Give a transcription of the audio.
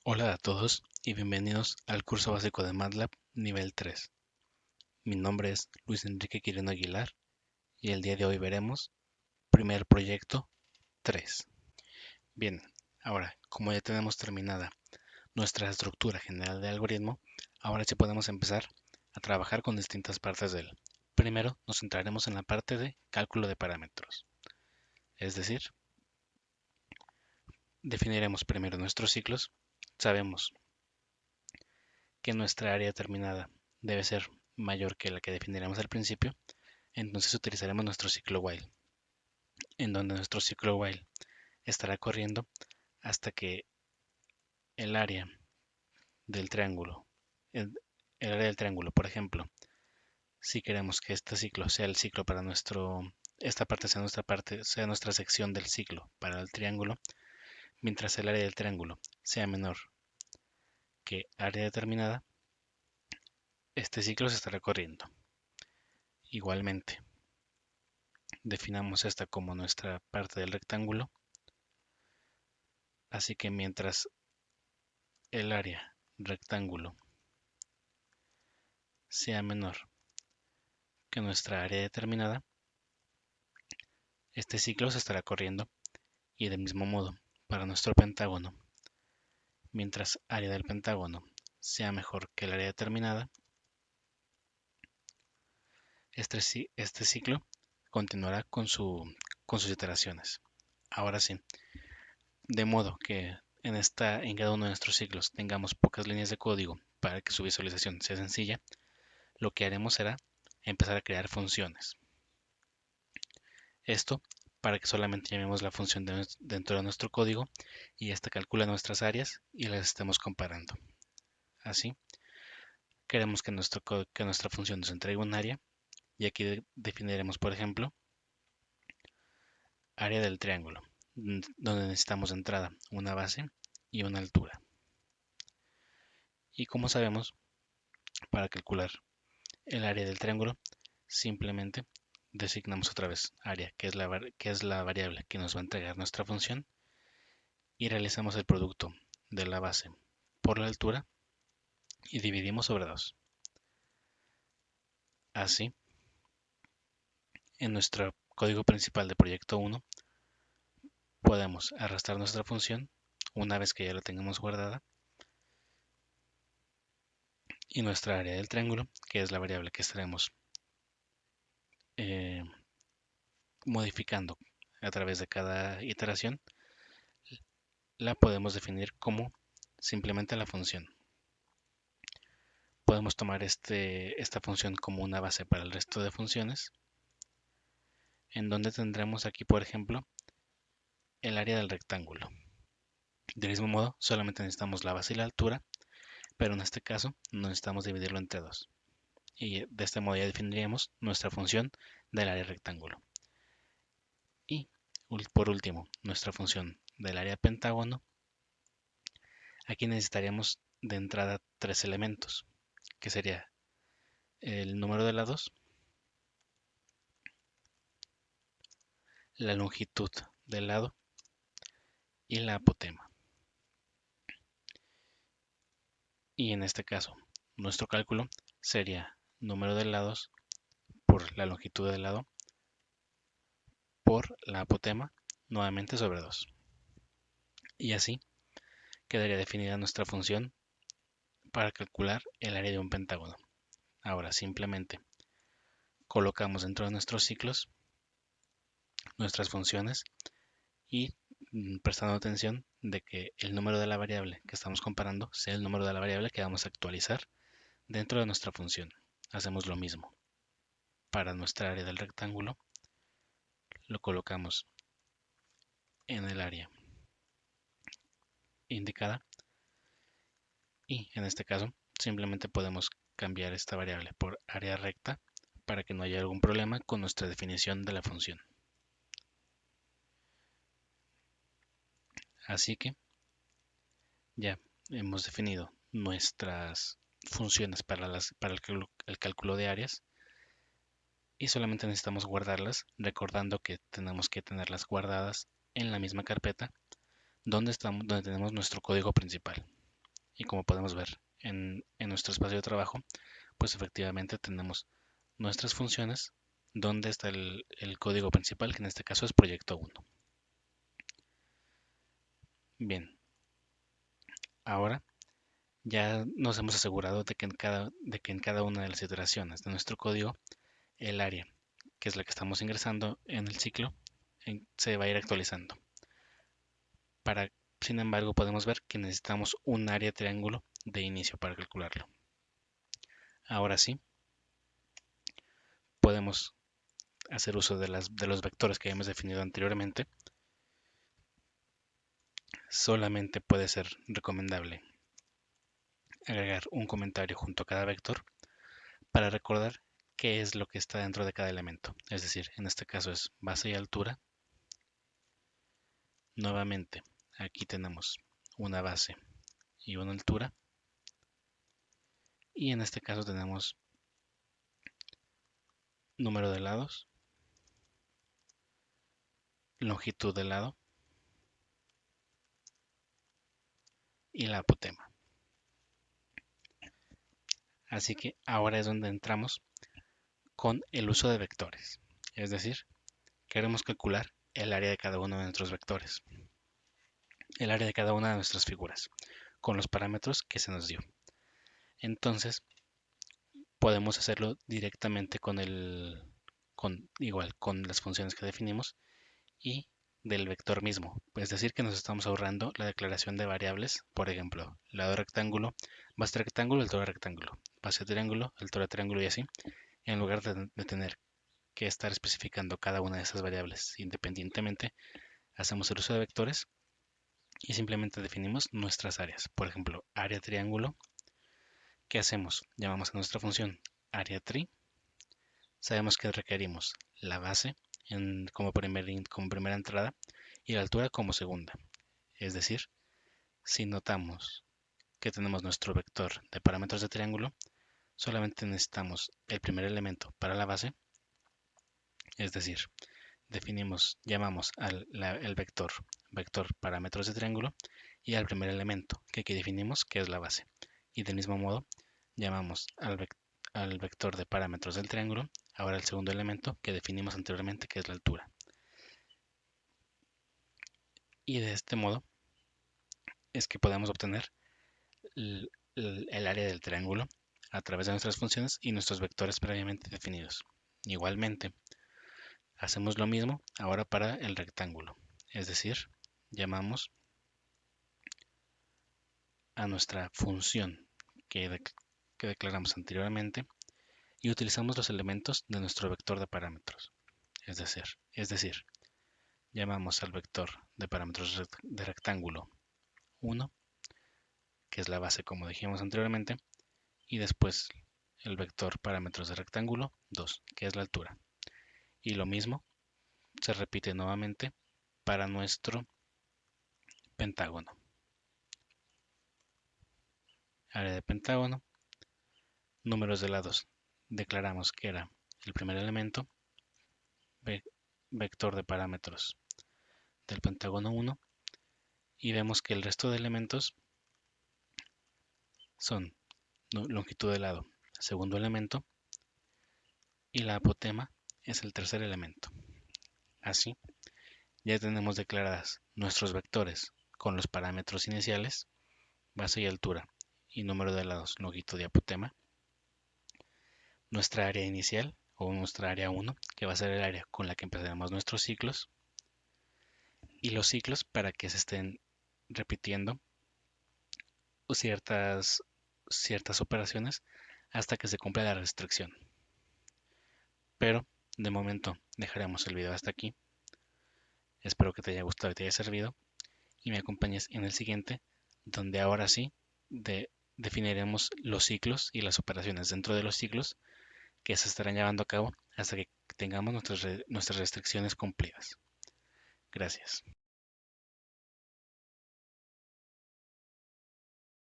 Hola a todos y bienvenidos al curso básico de MATLAB nivel 3. Mi nombre es Luis Enrique Quirino Aguilar y el día de hoy veremos primer proyecto 3. Bien, ahora como ya tenemos terminada nuestra estructura general de algoritmo, ahora sí podemos empezar a trabajar con distintas partes de él. Primero nos centraremos en la parte de cálculo de parámetros, es decir, definiremos primero nuestros ciclos. Sabemos que nuestra área determinada debe ser mayor que la que definiremos al principio, entonces utilizaremos nuestro ciclo while, en donde nuestro ciclo while estará corriendo hasta que el área del triángulo, el, el área del triángulo, por ejemplo, si queremos que este ciclo sea el ciclo para esta parte, sea nuestra sección del ciclo para el triángulo, mientras el área del triángulo sea menor que área determinada, este ciclo se estará corriendo. Igualmente, definamos esta como nuestra parte del rectángulo, así que mientras el área rectángulo sea menor que nuestra área determinada, este ciclo se estará corriendo y del mismo modo para nuestro pentágono, mientras área del pentágono sea mejor que el área determinada, este ciclo continuará con sus iteraciones. Ahora sí, de modo que en cada uno de nuestros ciclos tengamos pocas líneas de código para que su visualización sea sencilla, lo que haremos será empezar a crear funciones. Esto para que solamente llamemos la función dentro de nuestro código y esta calcula nuestras áreas y las estemos comparando. Así, queremos que nuestra función nos entregue un área y aquí definiremos, por ejemplo, área del triángulo, donde necesitamos de entrada una base y una altura. Y como sabemos, para calcular el área del triángulo, simplemente designamos otra vez área, que es la variable que nos va a entregar nuestra función, y realizamos el producto de la base por la altura y dividimos sobre 2. Así, en nuestro código principal de proyecto 1, podemos arrastrar nuestra función una vez que ya la tengamos guardada y nuestra área del triángulo, que es la variable que estaremos eh, modificando a través de cada iteración, la podemos definir como simplemente la función. Podemos tomar esta función como una base para el resto de funciones, en donde tendremos aquí, por ejemplo, el área del rectángulo. Del mismo modo, solamente necesitamos la base y la altura, pero en este caso no necesitamos dividirlo entre 2. Y de este modo ya definiríamos nuestra función del área rectángulo. Y por último, nuestra función del área pentágono. Aquí necesitaríamos de entrada 3 elementos, que sería el número de lados, la longitud del lado y la apotema. Y en este caso, nuestro cálculo sería número de lados por la longitud del lado por la apotema, nuevamente sobre 2. Y así quedaría definida nuestra función para calcular el área de un pentágono. Ahora simplemente colocamos dentro de nuestros ciclos nuestras funciones y prestando atención de que el número de la variable que estamos comparando sea el número de la variable que vamos a actualizar dentro de nuestra función. Hacemos lo mismo. Para nuestra área del rectángulo, lo colocamos en el área indicada y en este caso simplemente podemos cambiar esta variable por área recta para que no haya algún problema con nuestra definición de la función. Así que ya hemos definido nuestras funciones para el cálculo de áreas y solamente necesitamos guardarlas, recordando que tenemos que tenerlas guardadas en la misma carpeta donde tenemos nuestro código principal. Y como podemos ver en nuestro espacio de trabajo, pues efectivamente tenemos nuestras funciones donde está el código principal, que en este caso es proyecto 1. Bien, ahora ya nos hemos asegurado de que en cada una de las iteraciones de nuestro código, el área, que es la que estamos ingresando en el ciclo, se va a ir actualizando. Sin embargo, podemos ver que necesitamos un área triángulo de inicio para calcularlo. Ahora sí, podemos hacer uso de los vectores que hemos definido anteriormente. Solamente puede ser recomendable agregar un comentario junto a cada vector para recordar qué es lo que está dentro de cada elemento. Es decir, en este caso es base y altura. Nuevamente, aquí tenemos una base y una altura. Y en este caso tenemos número de lados, longitud del lado y la apotema. Así que ahora es donde entramos con el uso de vectores. Es decir, queremos calcular el área de cada uno de nuestros vectores, el área de cada una de nuestras figuras, con los parámetros que se nos dio. Entonces, podemos hacerlo directamente con las funciones que definimos y del vector mismo. Es decir, que nos estamos ahorrando la declaración de variables, por ejemplo, lado rectángulo, base rectángulo, altura rectángulo, base triángulo, altura triángulo y así, en lugar de tener que estar especificando cada una de esas variables independientemente, hacemos el uso de vectores y simplemente definimos nuestras áreas. Por ejemplo, área triángulo. ¿Qué hacemos? Llamamos a nuestra función área tri. Sabemos que requerimos la base como primera entrada y la altura como segunda. Es decir, si notamos que tenemos nuestro vector de parámetros de triángulo, solamente necesitamos el primer elemento para la base. Es decir, llamamos el vector parámetros de triángulo y al primer elemento que aquí definimos, que es la base. Y del mismo modo, llamamos al vector de parámetros del triángulo, ahora el segundo elemento que definimos anteriormente, que es la altura. Y de este modo es que podemos obtener el área del triángulo a través de nuestras funciones y nuestros vectores previamente definidos. Igualmente, hacemos lo mismo ahora para el rectángulo, es decir, llamamos a nuestra función que declaramos anteriormente y utilizamos los elementos de nuestro vector de parámetros. Es decir, llamamos al vector de parámetros de rectángulo 1, que es la base como dijimos anteriormente, y después el vector parámetros de rectángulo 2, que es la altura. Y lo mismo se repite nuevamente para nuestro pentágono. Área de pentágono, números de lados. Declaramos que era el primer elemento, vector de parámetros del pentágono 1, y vemos que el resto de elementos son longitud de lado, segundo elemento, y la apotema es el tercer elemento. Así, ya tenemos declaradas nuestros vectores con los parámetros iniciales, base y altura, y número de lados, longitud y apotema. Nuestra área inicial o nuestra área 1, que va a ser el área con la que empezaremos nuestros ciclos, y los ciclos para que se estén repitiendo ciertas operaciones hasta que se cumpla la restricción. Pero de momento dejaremos el video hasta aquí. Espero que te haya gustado y te haya servido y me acompañes en el siguiente, donde ahora sí definiremos los ciclos y las operaciones dentro de los ciclos que se estarán llevando a cabo hasta que tengamos nuestras restricciones cumplidas. Gracias.